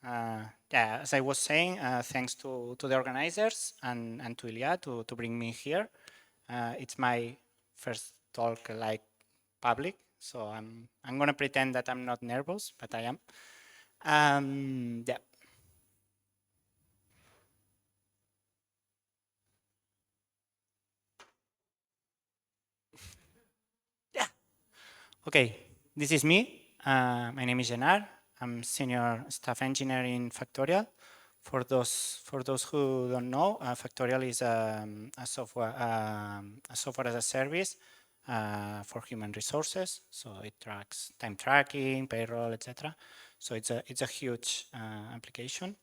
Yeah, as I was saying, thanks to the organizers and to Ilya to bring me here. It's my first talk like public, so I'm gonna pretend that I'm not nervous, but I am. Yeah. Yeah. Okay, this is me. My name is Genar. I'm senior staff engineer in Factorial. For those who don't know, Factorial is a software as a service for human resources. So it tracks time tracking, payroll, etc. So it's a huge application.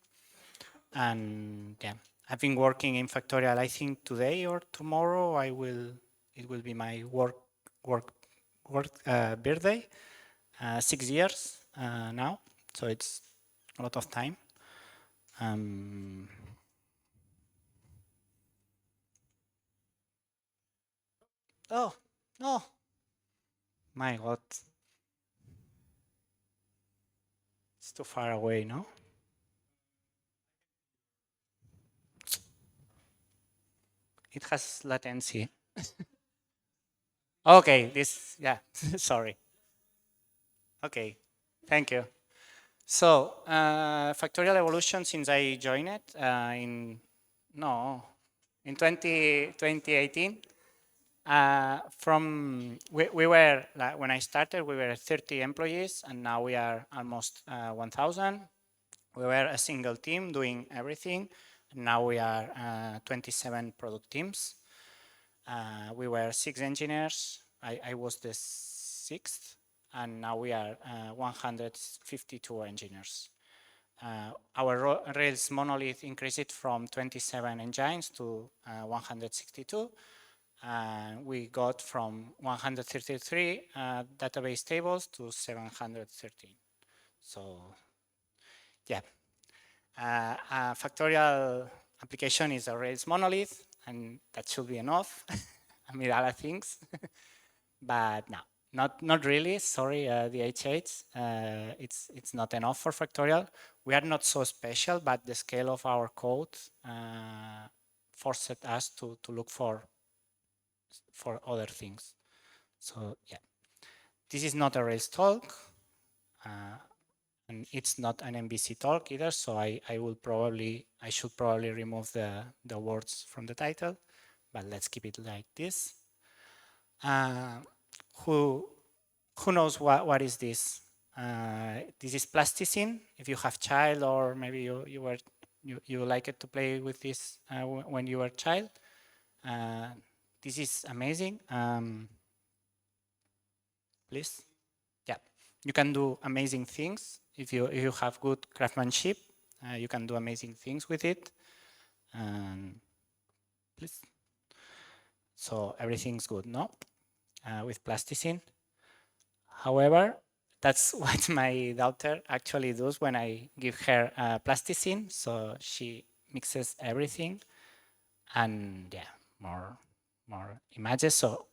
And yeah, I've been working in Factorial. I think today or tomorrow it will be my work birthday. 6 years now, so it's a lot of time. Um, oh, no, my God, it's too far away, no? It has latency. Okay, yeah, sorry. Okay, thank you. So, Factorial evolution since I joined it no, in 2018. We were, like, when I started, we were 30 employees, and now we are almost 1,000. We were a single team doing everything. And now we are 27 product teams. We were 6 engineers. I was the sixth, and now we are 152 engineers. Our Rails monolith increased from 27 engines to 162. We got from 133 database tables to 713. So yeah, Factorial application is a Rails monolith, and that should be enough amid other things. But no, not really. Sorry, the H8. It's not enough for Factorial. We are not so special, but the scale of our code forced us to look for other things. So yeah, this is not a Rails talk, and it's not an MVC talk either. So I should probably remove the words from the title, but let's keep it like this. Who knows what is this? This is plasticine. If you have child, or maybe you like it to play with this when you were a child, this is amazing. Please, yeah, you can do amazing things if you have good craftsmanship. You can do amazing things with it. Please. So everything's good, no? With plasticine. However, that's what my daughter actually does when I give her plasticine. So she mixes everything, and yeah, more images. So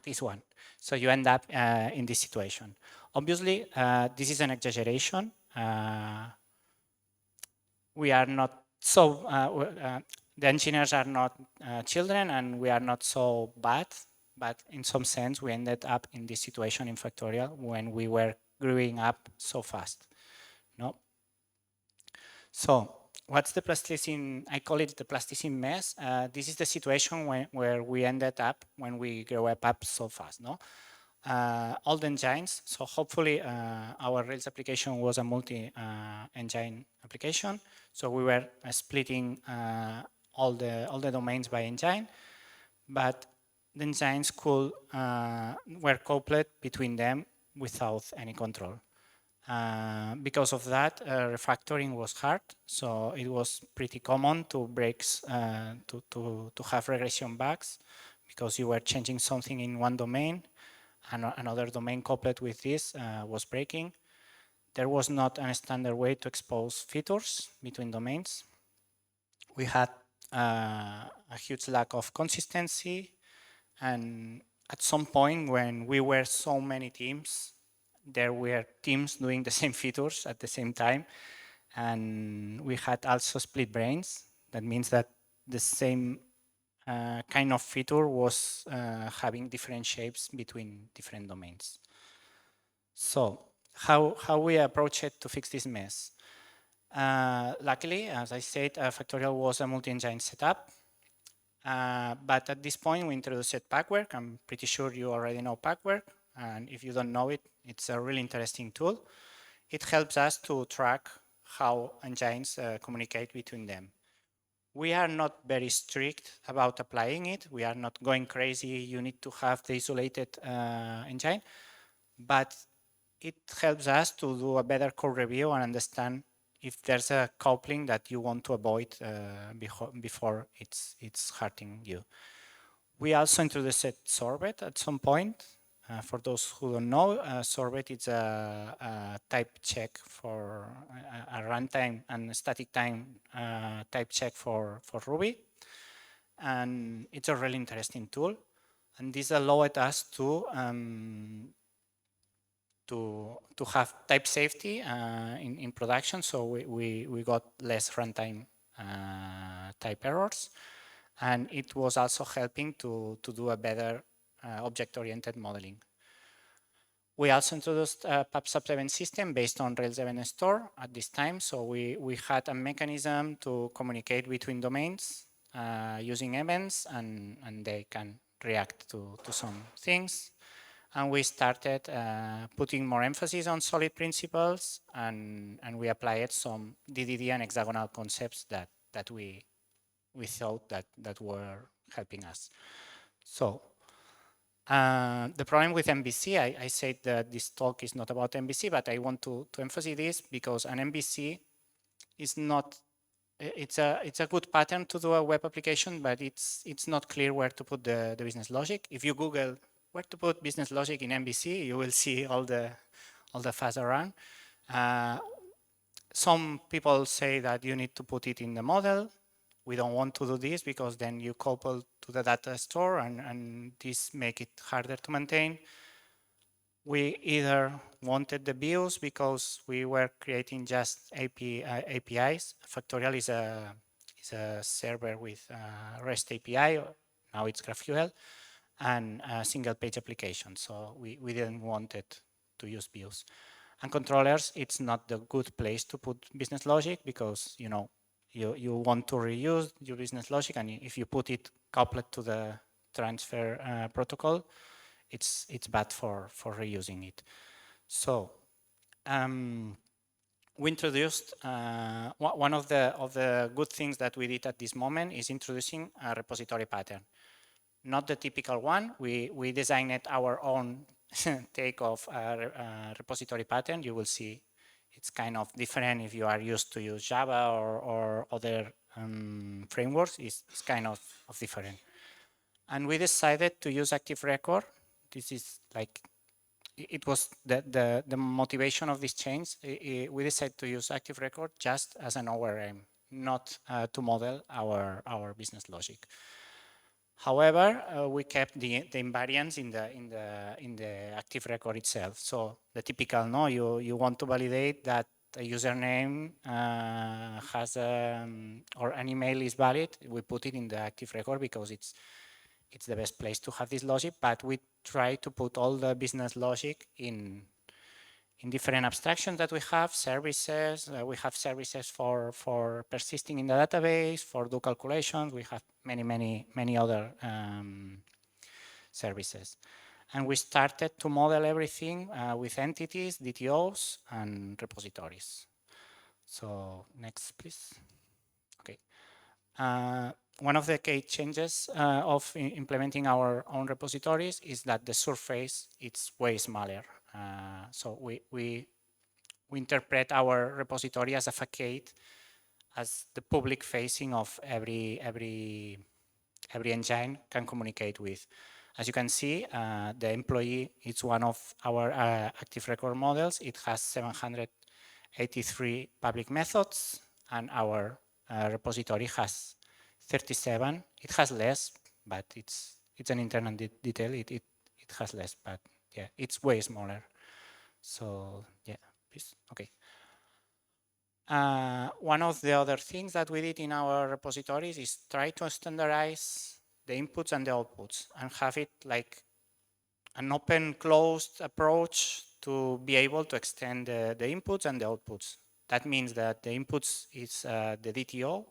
this one. So you end up in this situation. Obviously, this is an exaggeration. We are not so, the engineers are not children, and we are not so bad, but in some sense, we ended up in this situation in Factorial when we were growing up so fast. No? So what's the plasticine? I call it the plasticine mess. This is the situation where we ended up when we grow up so fast. No, all the engines. So hopefully our Rails application was a multi-engine application. So we were splitting all the domains by engine, but the engines were coupled between them without any control. Because of that, refactoring was hard, so it was pretty common to breaks to have regression bugs because you were changing something in one domain and another domain coupled with this was breaking. There was not a standard way to expose features between domains. We had a huge lack of consistency, and at some point when we were so many teams, there were teams doing the same features at the same time. And we had also split brains. That means that the same kind of feature was having different shapes between different domains. So how we approach it to fix this mess? Luckily, as I said, Factorial was a multi-engine setup. But at this point, we introduced Packwork. I'm pretty sure you already know Packwork. And if you don't know it, it's a really interesting tool. It helps us to track how engines communicate between them. We are not very strict about applying it. We are not going crazy. You need to have the isolated engine. But it helps us to do a better code review and understand if there's a coupling that you want to avoid before it's hurting you. We also introduced sorbet at some point. For those who don't know, sorbet is a type check for a runtime and static time type check for Ruby. And it's a really interesting tool. And this allowed us to have type safety in production, so we got less runtime type errors, and it was also helping to do a better object-oriented modeling. We also introduced a PubSub event system based on Rails event store at this time, so we had a mechanism to communicate between domains using events, and they can react to some things. And we started putting more emphasis on solid principles, and we applied some DDD and hexagonal concepts that we thought that were helping us. So the problem with MVC, I said that this talk is not about MVC, but I want to emphasize this because an MVC is not, it's a good pattern to do a web application, but it's not clear where to put the business logic. If you Google where to put business logic in MVC, you will see all the fuzz around. Some people say that you need to put it in the model. We don't want to do this because then you couple to the data store, and this make it harder to maintain. We either wanted the views because we were creating just APIs. Factorial is a server with REST API. Now it's GraphQL. And a single page application. So we didn't want it to use views. And controllers, it's not the good place to put business logic because you want to reuse your business logic, and if you put it coupled to the transfer protocol, it's bad for reusing it. So we introduced one of the good things that we did at this moment is introducing a repository pattern. Not the typical one. We designed our own take of a repository pattern. You will see it's kind of different if you are used to use Java or other frameworks. It's kind of different. And we decided to use Active Record. This is like, it was the motivation of this change. We decided to use Active Record just as an ORM, not to model our business logic. However, we kept the invariants in the active record itself. So the typical, no, you want to validate that a username has or an email is valid. We put it in the active record because it's the best place to have this logic. But we try to put all the business logic in different abstractions that we have, services. We have services for persisting in the database, for do calculations. We have many other services. And we started to model everything with entities, DTOs, and repositories. So next, please. Okay. One of the key changes of implementing our own repositories is that the surface is way smaller. So we interpret our repository as a facade, as the public facing of every engine can communicate with. As you can see, the employee is one of our active record models. It has 783 public methods, and our repository has 37. It has less, but it's an internal detail. It has less, but yeah, it's way smaller. So yeah, please. Okay. One of the other things that we did in our repositories is try to standardize the inputs and the outputs and have it like an open closed approach to be able to extend the inputs and the outputs. That means that the inputs is the DTO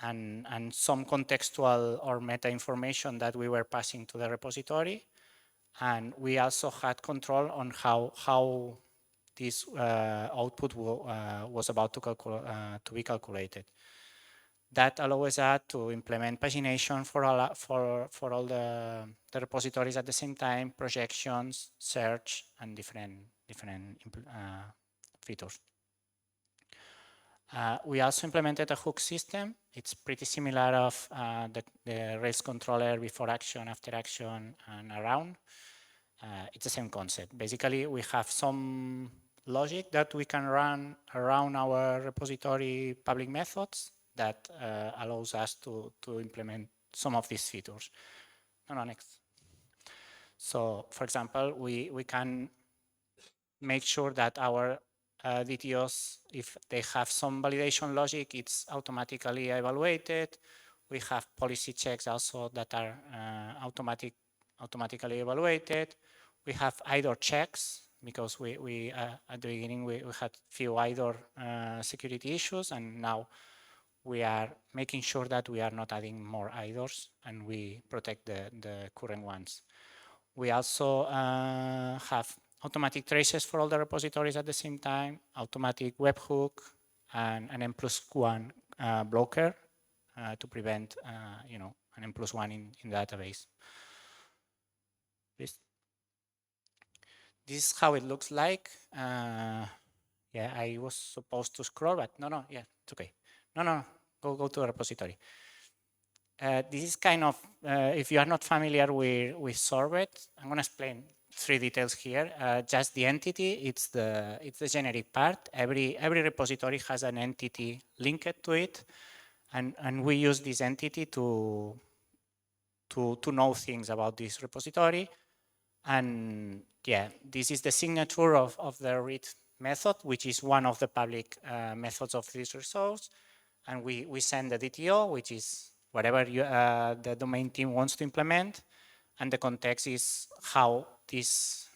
and some contextual or meta information that we were passing to the repository. And we also had control on how this output was about to be calculated. That allows us to implement pagination for all the repositories at the same time, projections, search, and different features. We also implemented a hook system. It's pretty similar of the Rails controller before action, after action, and around. It's the same concept. Basically, we have some logic that we can run around our repository public methods that allows us to implement some of these features. No, next. So, for example, we can make sure that our DTOs, if they have some validation logic, it's automatically evaluated. We have policy checks also that are automatically evaluated. We have IDOR checks because we at the beginning we had few IDOR security issues, and now we are making sure that we are not adding more IDORs and we protect the current ones. We also have automatic traces for all the repositories at the same time, automatic webhook, and an N+1 blocker to prevent, an N+1 in the database. Please. This is how it looks like. Yeah, I was supposed to scroll, but no, yeah, it's okay. No, go to the repository. This is kind of, if you are not familiar with Sorbet, I'm going to explain 3 details here. Just the entity, it's the generic part. Every repository has an entity linked to it, and we use this entity to know things about this repository. And yeah, this is the signature of the read method, which is one of the public methods of this resource. And we send the DTO, which is whatever the domain team wants to implement. And the context is how this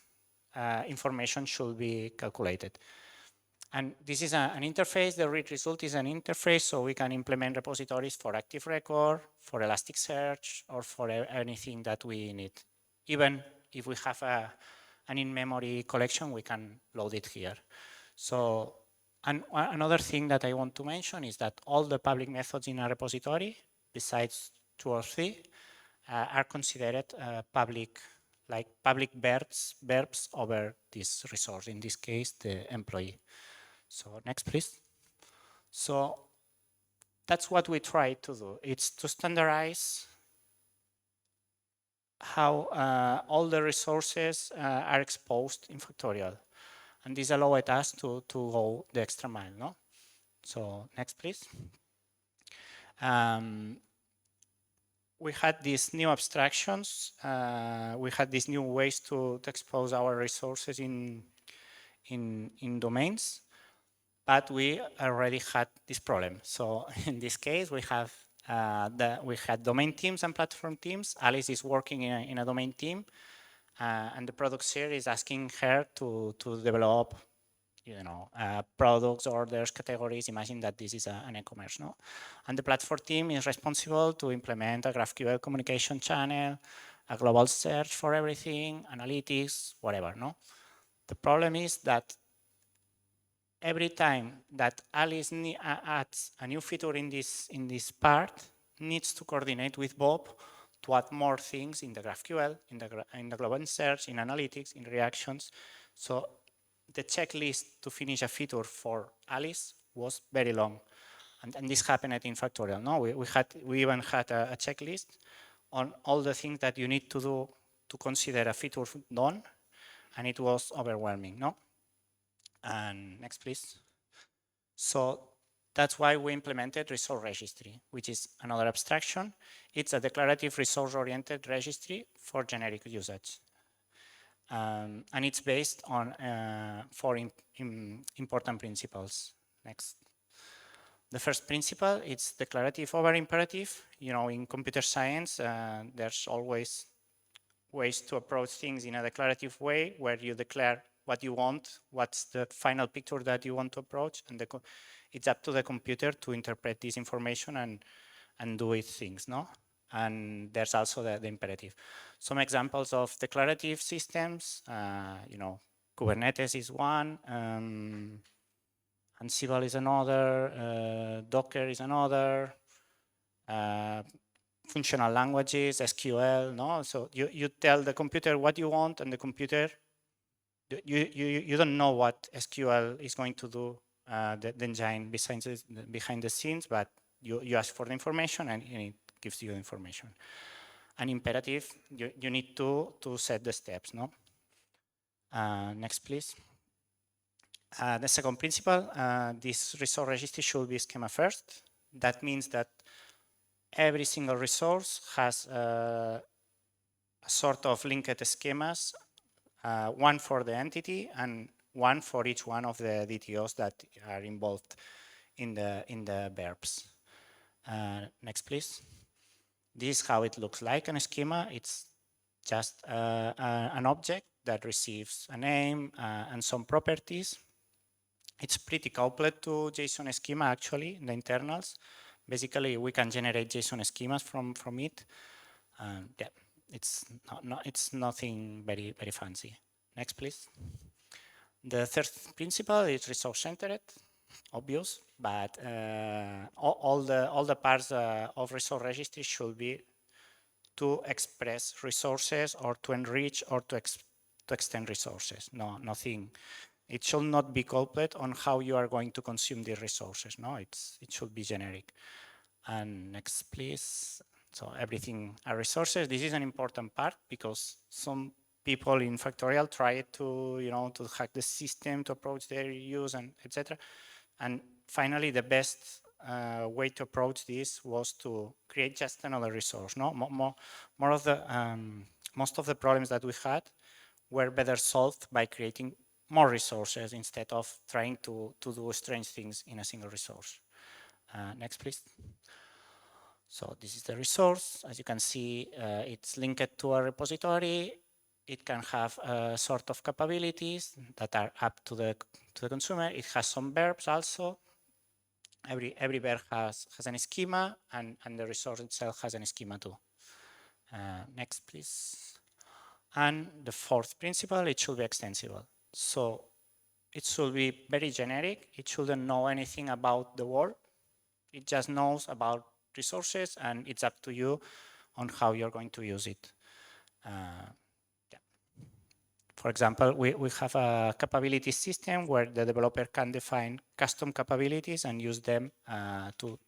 information should be calculated. And this is an interface. The read result is an interface, so we can implement repositories for Active Record, for Elasticsearch, or for anything that we need. Even if we have an in-memory collection, we can load it here. So, and another thing that I want to mention is that all the public methods in a repository, besides 2 or 3, are considered public verbs over this resource, in this case, the employee. So next, please. So that's what we try to do. It's to standardize how all the resources are exposed in Factorial. And this allowed us to go the extra mile, no? So next, please. We had these new abstractions. We had these new ways to expose our resources in domains, but we already had this problem. So in this case, we have we had domain teams and platform teams. Alice is working in a domain team, and the product here is asking her to develop, products, orders, categories. Imagine that this is an e-commerce, no? And the platform team is responsible to implement a GraphQL communication channel, a global search for everything, analytics, whatever, no? The problem is that every time that Alice adds a new feature in this part, needs to coordinate with Bob to add more things in the GraphQL, in the global search, in analytics, in reactions. So the checklist to finish a feature for Alice was very long. And this happened in Factorial. No, we even had a checklist on all the things that you need to do to consider a feature done, and it was overwhelming, no? And next, please. So that's why we implemented resource registry, which is another abstraction. It's a declarative resource-oriented registry for generic usage. And it's based on 4 important principles. Next. The first principle is declarative over imperative. You know, in computer science, there's always ways to approach things in a declarative way, where you declare what you want, what's the final picture that you want to approach, and it's up to the computer to interpret this information and do its things, no? And there's also the imperative. Some examples of declarative systems, you know, Kubernetes is one, Ansible is another, Docker is another, functional languages, SQL, no? So you tell the computer what you want, and the computer, you don't know what SQL is going to do, the engine behind the scenes, but you ask for the information and it gives you the information. An imperative, you need to set the steps, no? Next, please. The second principle, this resource registry should be schema first. That means that every single resource has a sort of linked schemas, one for the entity and one for each one of the DTOs that are involved in the verbs. Next, please. This is how it looks like in a schema. It's just an object that receives a name and some properties. It's pretty coupled to JSON schema, actually, in the internals. Basically, we can generate JSON schemas from it. Yeah, it's nothing very fancy. Next, please. The third principle is resource-centered, obvious, but all the parts of resource registry should be to express resources or to enrich or to extend resources. No, nothing. It should not be coupled on how you are going to consume the resources. No, it should be generic. And next, please. So everything are resources. This is an important part because some people in Factorial try to, you know, to hack the system, to approach their use and etc. And finally, the best way to approach this was to create just another resource. No, more of the most of the problems that we had were better solved by creating more resources instead of trying to do strange things in a single resource. Next, please. So this is the resource. As you can see, it's linked to a repository. It can have a sort of capabilities that are up to the consumer. It has some verbs also. Every verb has an schema, and the resource itself has an schema too. Next, please. And the fourth principle, it should be extensible. So it should be very generic. It shouldn't know anything about the world. It just knows about resources, and it's up to you on how you're going to use it. Yeah. For example, we have a capability system where the developer can define custom capabilities and use them to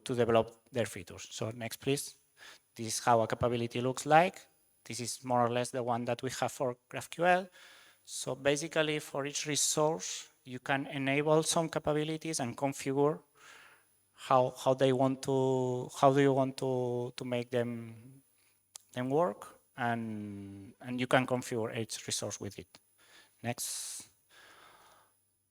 develop their features. So next, please. This is how a capability looks like. This is more or less the one that we have for GraphQL. So basically, for each resource, you can enable some capabilities and configure how do you want to make them work, and you can configure each resource with it. Next.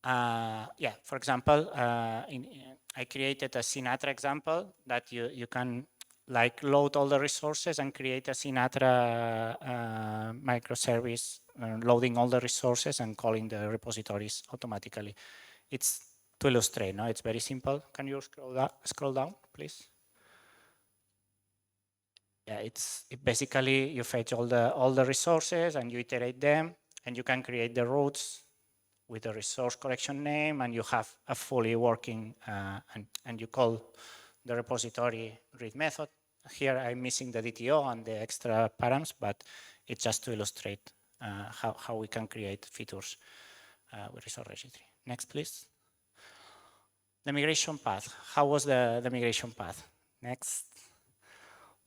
Yeah, for example, I created a Sinatra example that you can like load all the resources and create a Sinatra microservice loading all the resources and calling the repositories automatically. It's to illustrate, no? It's very simple. Can you scroll down, please? Yeah, it basically you fetch all the resources and you iterate them, and you can create the routes with the resource collection name, and you have a fully working and you call the repository read method. Here I'm missing the DTO and the extra params, but it's just to illustrate how we can create features with resource registry. Next, please. The migration path. How was the migration path? Next.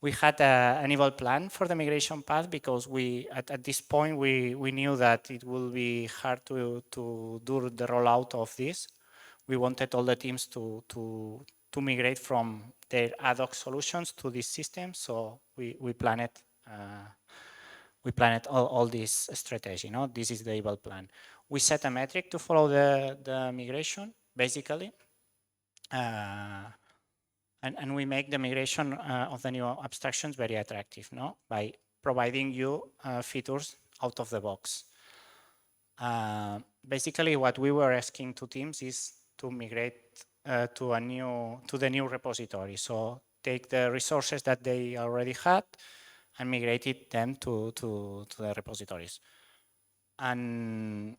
We had an evil plan for the migration path because at this point we knew that it will be hard to do the rollout of this. We wanted all the teams to migrate from their ad hoc solutions to this system, so we planned we planned all this strategy. This is the evil plan. We set a metric to follow the migration, basically. And we make the migration of the new abstractions very attractive, by providing you features out of the box. Basically, what we were asking to teams is to migrate to the new repository. So take the resources that they already had and migrated them to the repositories. And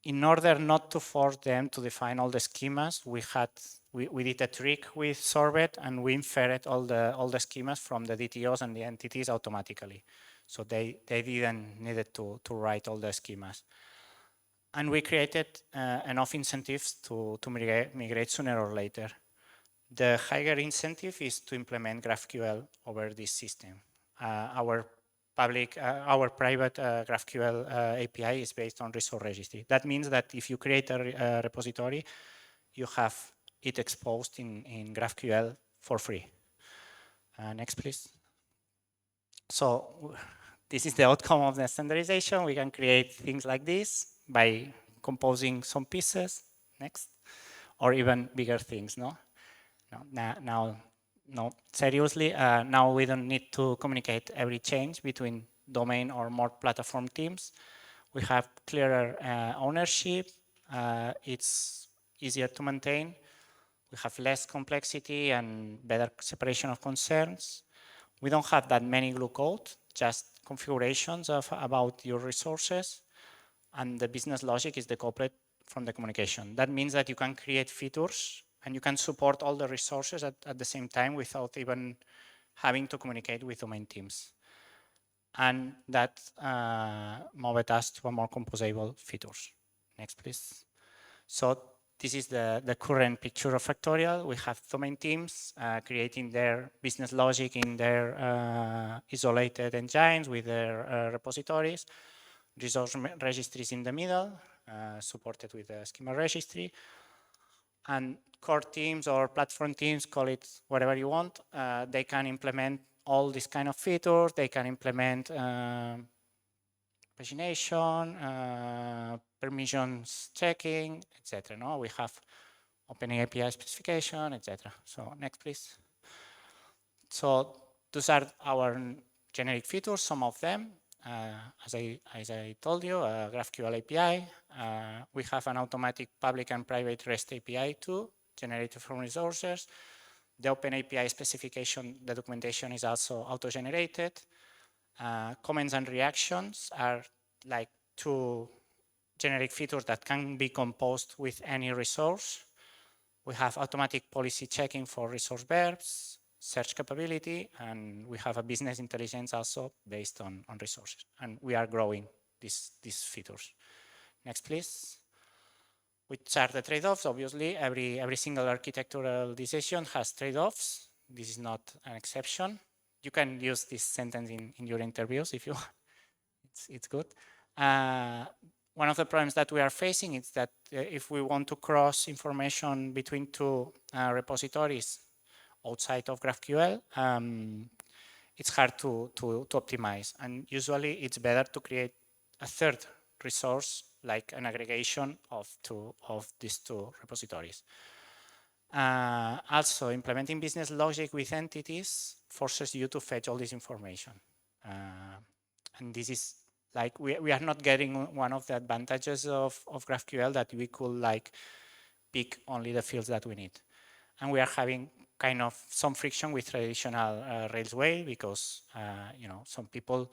in order not to force them to define all the schemas, we did a trick with Sorbet, and we inferred all the schemas from the DTOs and the entities automatically. So they didn't need to write all the schemas. And we created enough incentives to migrate sooner or later. The higher incentive is to implement GraphQL over this system. Our private GraphQL API is based on resource registry. That means that if you create a repository, you have it exposed in GraphQL for free. Next, please. So this is the outcome of the standardization. We can create things like this by composing some pieces. Next. Or even bigger things, no? No, seriously, now we don't need to communicate every change between domain or more platform teams. We have clearer ownership. It's easier to maintain. We have less complexity and better separation of concerns. We don't have that many glue code, just configurations about your resources. And the business logic is decoupled from the communication. That means that you can create features and you can support all the resources at the same time without even having to communicate with domain teams. And that moved us to a more composable features. Next, please. So this is the current picture of Factorial. We have domain teams creating their business logic in their isolated engines with their repositories. Resource registries in the middle, supported with the schema registry. And core teams or platform teams, call it whatever you want, they can implement all these kind of features. They can implement pagination, permissions checking, etc. No, we have open API specification, etc. So next, please. So those are our generic features, some of them. As I told you, GraphQL API. We have an automatic public and private REST API too, generated from resources. The open API specification, the documentation is also auto-generated. Comments and reactions are like two generic features that can be composed with any resource. We have automatic policy checking for resource verbs, search capability, and we have a business intelligence also based on resources. And we are growing these features. Next, please. Which are the trade-offs? Obviously, every single architectural decision has trade-offs. This is not an exception. You can use this sentence in your interviews if you want. It's good. One of the problems that we are facing is that if we want to cross information between two repositories outside of GraphQL, it's hard to optimize. And usually it's better to create a third resource, like an aggregation of these two repositories. Also, implementing business logic with entities forces you to fetch all this information. And this is like, we are not getting one of the advantages of GraphQL, that we could like pick only the fields that we need. And we are having kind of some friction with traditional Rails way, because some people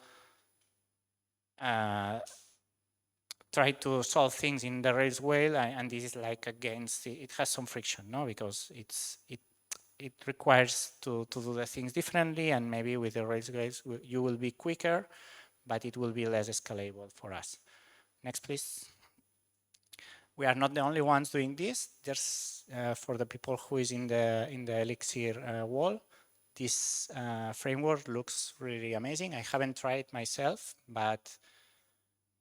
try to solve things in the Rails way, and this is like against it has some friction, no? Because it requires to do the things differently, and maybe with the Rails guys you will be quicker, but it will be less scalable for us. Next, please. We are not the only ones doing this. There's for the people who is in the Elixir wall, this framework looks really amazing. I haven't tried it myself, but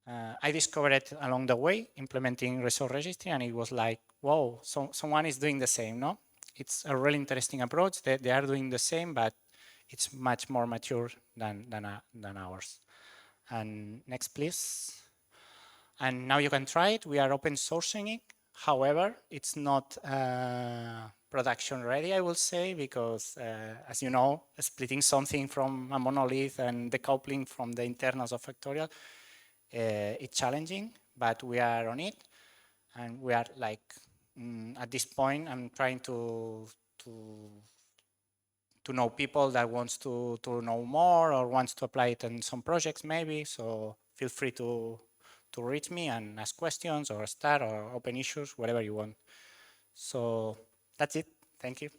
I discovered it along the way implementing resource registry, and it was like, whoa, someone is doing the same, no? It's a really interesting approach. They are doing the same, but it's much more mature than ours. And next, please. And now you can try it. We are open sourcing it. However, it's not production ready, I will say, because as you know, splitting something from a monolith and decoupling from the internals of Factorial, it's challenging, but we are on it. And we are like, at this point, I'm trying to know people that wants to know more or wants to apply it in some projects maybe. So feel free to reach me and ask questions or start or open issues, whatever you want. So that's it. Thank you.